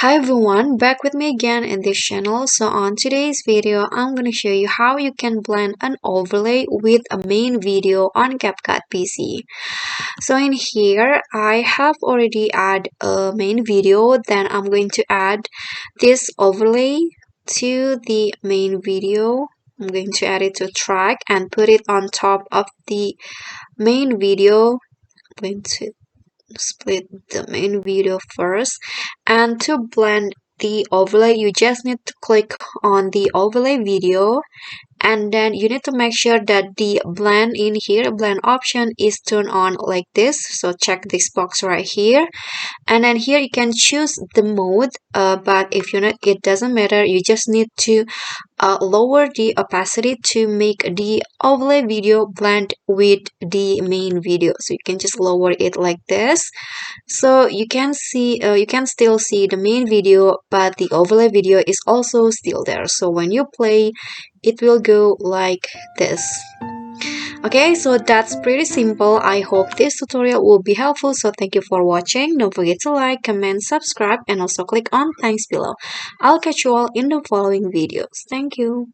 Hi everyone, back with me again in this channel. So on today's video, I'm going to show you how you can blend an overlay with a main video on CapCut PC. So in here, I have already add a main video. Then I'm going to add this overlay to the main video. I'm going to add it to track and put it on top of the main video. I'm going to split the main video first, and to blend the overlay you just need to click on the overlay video, and then you need to make sure that the blend in here, blend option, is turned on like this. So check this box right here, and then here you can choose the mode, but if you're not, it doesn't matter. You just need to lower the opacity to make the overlay video blend with the main video. So you can just lower it like this, so you can see you can still see the main video, but the overlay video is also still there. So when you play, it will go like this. Okay, so that's pretty simple. I hope this tutorial will be helpful. So thank you for watching. Don't forget to like, comment, subscribe, and also click on thanks below. I'll catch you all in the following videos. Thank you.